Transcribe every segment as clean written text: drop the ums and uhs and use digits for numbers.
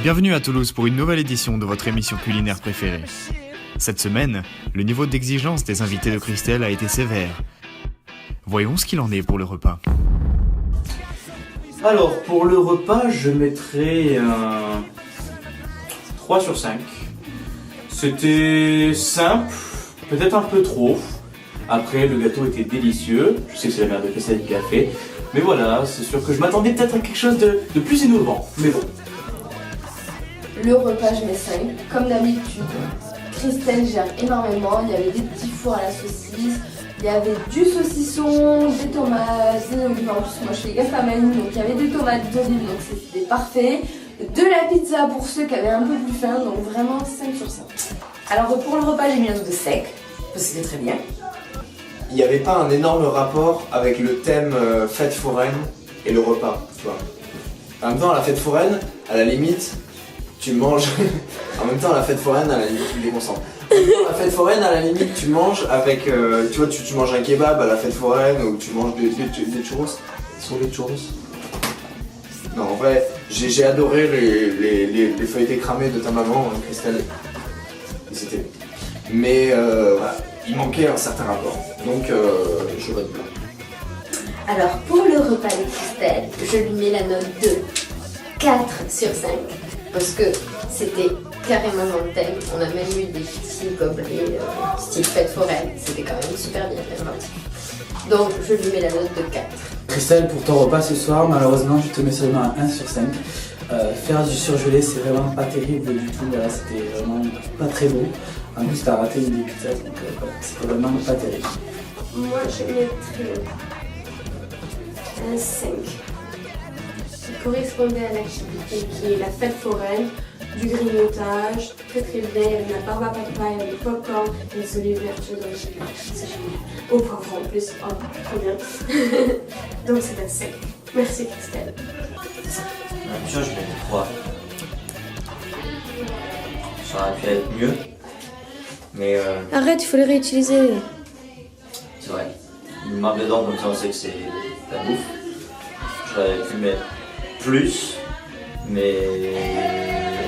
Bienvenue à Toulouse pour une nouvelle édition de votre émission culinaire préférée. Cette semaine, le niveau d'exigence des invités de Christelle a été sévère. Voyons ce qu'il en est pour le repas. Alors, pour le repas, je mettrai un 3 sur 5. C'était simple, peut-être un peu trop. Après, le gâteau était délicieux. Je sais que c'est la mère de Christelle qui a fait. Mais voilà, c'est sûr que je m'attendais peut-être à quelque chose de plus innovant. Mais bon. Le repas, je mets 5, comme d'habitude. Christelle gère énormément. Il y avait des petits fours à la saucisse. Il y avait du saucisson, des tomates, des olives. En plus, moi je fais gastamine, donc il y avait des tomates, des olives, donc c'était parfait. De la pizza pour ceux qui avaient un peu plus faim, donc vraiment 5 sur 5. Alors pour le repas, j'ai mis un note de sec, parce que c'était très bien. Il n'y avait pas un énorme rapport avec le thème fête foraine et le repas, tu vois. En même temps, à la fête foraine, à la limite, tu manges. En même temps, à la fête foraine, à la limite, tu te déconcentres. La fête foraine, à la limite, tu manges avec. Tu vois, tu manges un kebab à la fête foraine ou tu manges des churros. Ils sont les churros? Non, en vrai, j'ai adoré les feuilletés cramées de ta maman, Christelle. Et c'était. Mais voilà, il manquait un certain rapport. Donc, je vote blanc. Alors pour le repas de Christelle, je lui mets la note de 4 sur 5 parce que c'était carrément dans le thème. On a même eu des petits gobelets style fête foraine, c'était quand même super bien inventif. Donc je lui mets la note de 4. Christelle, pour ton repas ce soir, malheureusement je te mets seulement un 1 sur 5. Faire du surgelé, c'est vraiment pas terrible du tout, voilà, c'était vraiment pas très beau. En plus t'as raté une des pizzas, donc voilà, c'était vraiment pas terrible. Moi je mettrais un 5. Qui correspondait à l'activité qui est la fête foraine, du grignotage, très très bien, il y avait de la barbe à papa, il y avait du popcorn, des olives vertes, c'est génial. Au poivron en plus, oh, trop bien. Donc c'est un 5. Merci Christelle. Tu vois, je mets 3. Ça aurait pu être mieux. Mais Arrête, il faut les réutiliser. c'est vrai. Une marque dedans, comme ça on sait que c'est la bouffe. J'aurais pu mettre plus, mais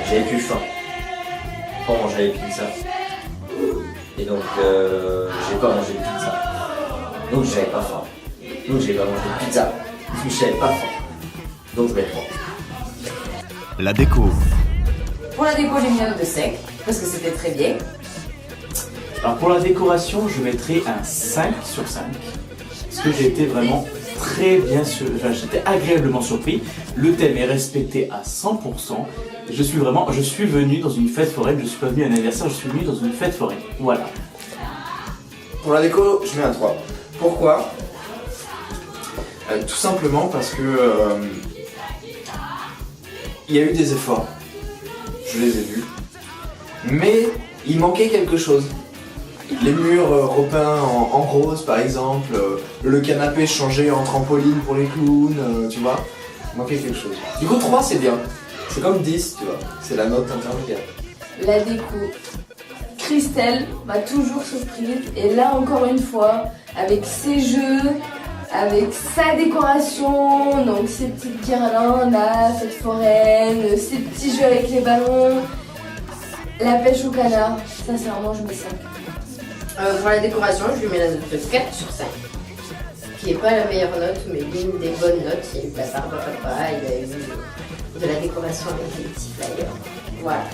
j'avais plus faim pour manger les pizzas. Et donc j'ai pas mangé de pizza. Donc j'avais pas faim. Donc j'ai pas mangé de pizza. Donc j'avais pas faim. Donc je mets 3. La déco. Pour la déco, j'ai mis un note de sec, parce que c'était très bien. Alors pour la décoration, je mettrai un 5 sur 5. Parce que j'ai été vraiment très bien j'étais agréablement surpris. Le thème est respecté à 100%. Je suis venu dans une fête foraine, je suis pas venu à un anniversaire, je suis venu dans une fête foraine. Voilà. Pour la déco, je mets un 3. Pourquoi? Tout simplement parce que il y a eu des efforts, je les ai vus, mais il manquait quelque chose. Les murs repeints en rose par exemple, le canapé changé en trampoline pour les clowns, tu vois, il manquait quelque chose. Du coup 3 c'est bien, c'est comme 10, tu vois, c'est la note intermédiaire. La déco. Christelle m'a toujours surprise et là encore une fois, avec ses jeux, avec sa décoration, donc ses petites guirlandes là, cette foraine, ses petits jeux avec les ballons, la pêche au canard, sincèrement je mets 5. Pour la décoration, je lui mets la note de 4 sur 5. Qui n'est pas la meilleure note, mais l'une des bonnes notes. Il y a eu de la barbe à papa, il y a eu de la décoration avec des petits flyers. Voilà.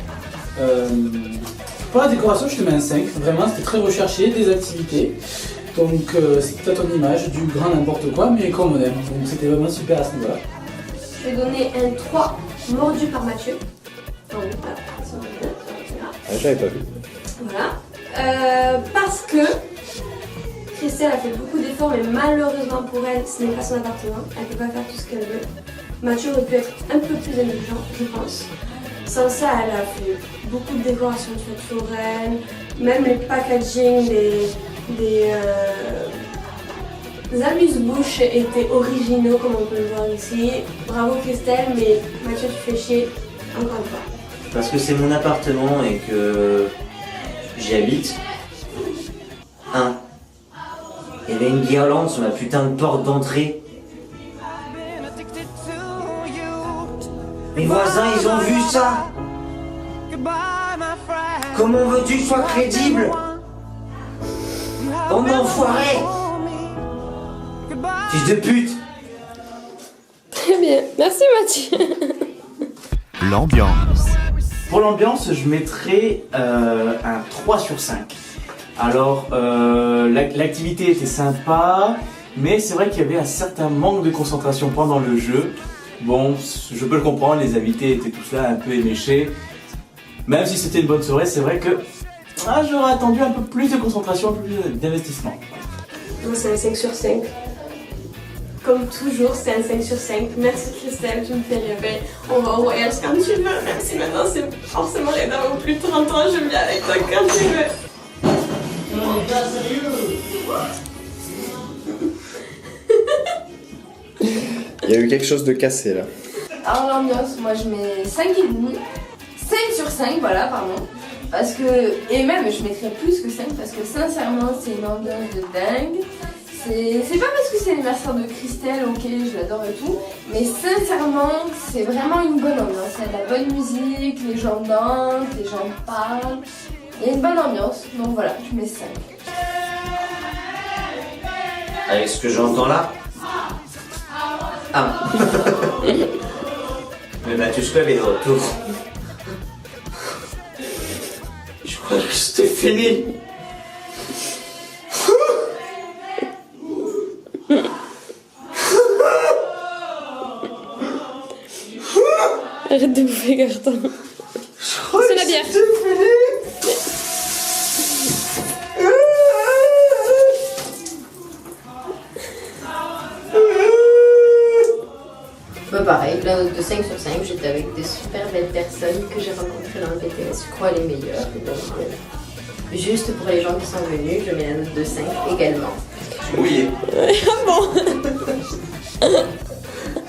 Pour la décoration, je te mets un 5. Vraiment, c'était très recherché, des activités. Donc c'était à ton image, du grand n'importe quoi, mais comme on aime. Donc c'était vraiment super à ce niveau-là. Je vais donner un 3 mordu par Mathieu. Donc, voilà. J'avais pas vu. Voilà. Parce que Christelle a fait beaucoup d'efforts, mais malheureusement pour elle, ce n'est pas son appartement. Elle ne peut pas faire tout ce qu'elle veut. Mathieu aurait pu être un peu plus indulgent, je pense. Sans ça, elle a fait beaucoup de décorations de fête foraine, même les packaging des amuse-bouches étaient originaux, comme on peut le voir ici. Bravo Christelle, mais Mathieu, tu fais chier encore une fois. Parce que c'est mon appartement et que j'y habite. Il y avait une guirlande sur ma putain de porte d'entrée. Mes voisins, ils ont vu ça. Comment veux-tu que je sois crédible? Bande d'enfoirés! Fils de pute! Très bien, merci Mathieu. L'ambiance. Pour l'ambiance, je mettrais un 3 sur 5. Alors, l'activité était sympa, mais c'est vrai qu'il y avait un certain manque de concentration pendant le jeu. Bon, je peux le comprendre, les invités étaient tous là un peu éméchés. Même si c'était une bonne soirée, c'est vrai que j'aurais attendu un peu plus de concentration, un peu plus d'investissement. Moi, c'est un 5 sur 5. Comme toujours, c'est un 5 sur 5. Merci Christelle, tu me fais rêver. On va au voyage quand tu veux, même si maintenant c'est forcément les dames aux plus de 30 ans, je viens avec toi quand tu veux. Il y a eu quelque chose de cassé là. Alors l'ambiance, moi je mets 5,5. 5 sur 5, voilà, pardon. Parce que, et même je mettrais plus que 5 parce que sincèrement c'est une ambiance de dingue. C'est pas parce que c'est l'anniversaire de Christelle, ok, je l'adore et tout, mais sincèrement c'est vraiment une bonne ambiance. Il y a de la bonne musique, les gens dansent, les gens parlent. Il y a une bonne ambiance, donc voilà, je mets 5. Avec ce que j'entends là? Ah. Mais Mathieu Squab est de retour. Je crois que c'était fini. Arrête de bouffer, Garton. C'est la bière. Bah pareil, la note de 5 sur 5, j'étais avec des super belles personnes que j'ai rencontrées dans le BTS, je crois les meilleures. Donc, juste pour les gens qui sont venus, je mets la note de 5 également. Je suis mouillé. Ah bon?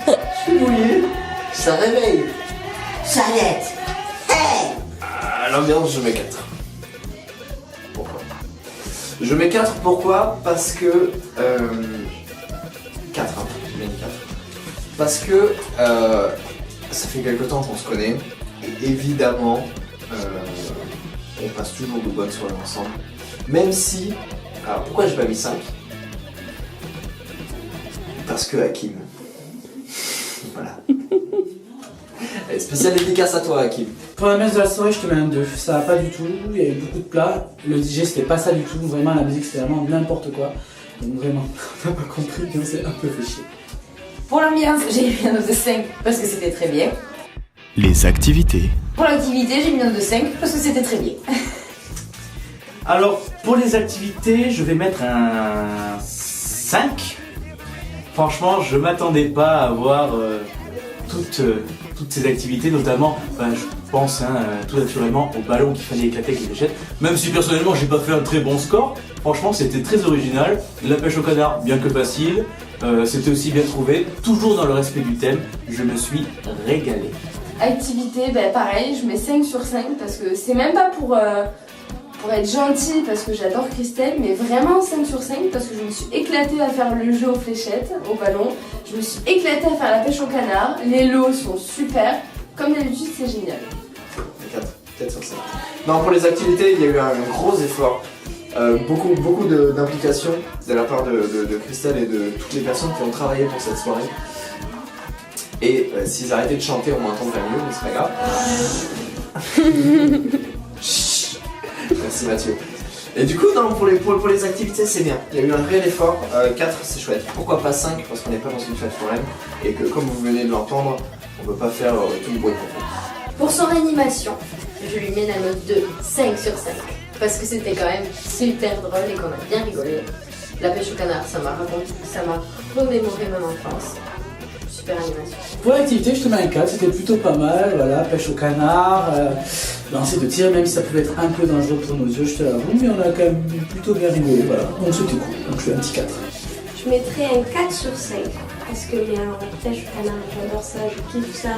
Je suis mouillé. Ça réveille. Charlotte. Hey. L'ambiance, je mets 4. Pourquoi? Je mets 4, pourquoi? Parce que... 4, hein, je mets une 4. Parce que ça fait quelque temps qu'on se connaît, et évidemment, on passe toujours de bonnes soirées ensemble. Même si... Alors pourquoi j'ai pas mis 5? Parce que Hakim. Voilà. Allez, spéciale dédicace à toi, Hakim. Pour la messe de la soirée, je te mets un 2. Ça va pas du tout, il y avait beaucoup de plats. Le DJ, c'était pas ça du tout. Vraiment, la musique, c'était vraiment n'importe quoi. Donc vraiment, on n'a pas compris, puis on s'est un peu fait chier. Pour l'ambiance, j'ai mis une note de 5 parce que c'était très bien. Les activités. Pour l'activité, j'ai mis une note de 5 parce que c'était très bien. Alors, pour les activités, je vais mettre un 5. Franchement, je m'attendais pas à voir toutes ces activités, notamment, je pense tout naturellement au ballon qu'il fallait éclater avec les fléchettes. Même si personnellement, j'ai pas fait un très bon score, franchement, c'était très original. La pêche au canard, bien que facile, c'était aussi bien trouvé, toujours dans le respect du thème. Je me suis régalé. Activité, pareil, je mets 5 sur 5 parce que c'est même pas pour être gentille parce que j'adore Christelle, mais vraiment 5 sur 5 parce que je me suis éclatée à faire le jeu aux fléchettes, au ballon. Je me suis éclatée à faire la pêche au canard. Les lots sont super. Comme d'habitude, c'est génial. 4 sur 5. Non, pour les activités, il y a eu un gros effort. Beaucoup d'implication de la part de Christelle et de toutes les personnes qui ont travaillé pour cette soirée. Et s'ils arrêtaient de chanter, on m'entendrait mieux, mais c'est pas grave. Merci Mathieu. Et du coup, non, pour les activités, c'est bien. Il y a eu un réel effort. 4, c'est chouette. Pourquoi pas 5? Parce qu'on n'est pas dans une fête foraine. Et que, comme vous venez de l'entendre, on peut pas faire tout le bruit qu'on fait. Pour son animation, je lui mets la note de 5 sur 5. Parce que c'était quand même super drôle et qu'on a bien rigolé. La pêche au canard, ça m'a remémoré mon enfance. Super animation. Pour l'activité, je te mets un 4, c'était plutôt pas mal, voilà, pêche au canard, lancer de tir, même si ça pouvait être un peu dangereux pour nos yeux, je te l'avoue, mais on a quand même plutôt bien rigolé, voilà, donc c'était cool, donc je fais un petit 4. Je mettrais un 4 sur 5 parce que la pêche au canard, j'adore ça, je kiffe ça.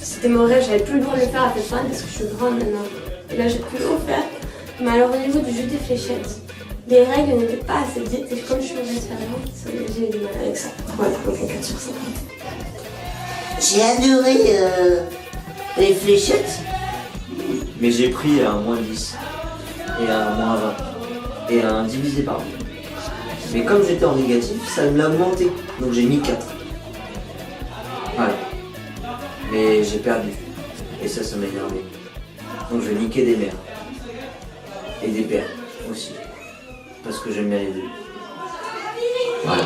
C'était mon rêve, j'avais plus le droit de le faire à cette fin parce que je suis grande maintenant. Et là, j'ai pu le faire. Mais alors, au niveau du jeu des fléchettes, les règles n'étaient pas assez dites et comme je suis mauvaise perdante, j'ai eu du mal avec ça. Voilà, donc un 4 sur 5. J'ai adoré Les fléchettes? Mais j'ai pris un moins 10 et un moins 20 et un divisé par 2. Mais comme j'étais en négatif, ça me l'a augmenté. Donc j'ai mis 4. Voilà. Mais j'ai perdu. Et ça m'a énervé. Donc je vais niquer des mères. Et des pères aussi. Parce que j'aime bien les deux. Voilà.